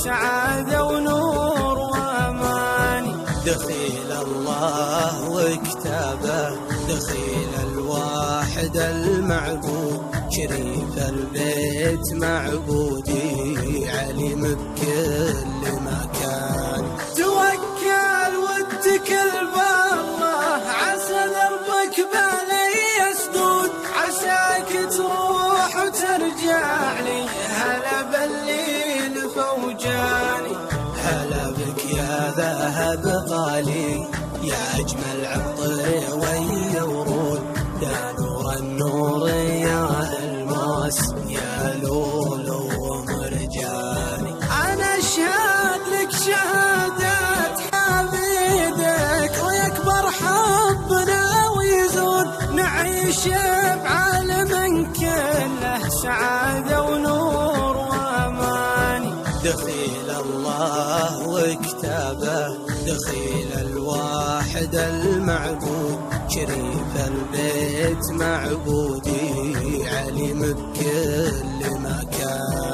سعادة ونور وأماني. دخيل الله وكتابه، دخيل الواحد المعبود، شريف البيت معبودي، علم بكل مكان. توكل واتكل بالله، عسى دربك بالي يسدود، عساك تروح وترجع لي، هلا بالليل فوجاني. هلا بك يا ذهب غالي، يا أجمل عطر ويا ورود، يا نور النور يا الماس، يا لولو ومرجاني. أنا أشهد لك شهادات حبيبك، ويكبر حبنا ويزود، نعيش بعالم كله سعادة ونور وأماني. دخيل الله وكتابه، دخيل الواحد المعبود، شريف البيت معبودي، علم بكل مكان.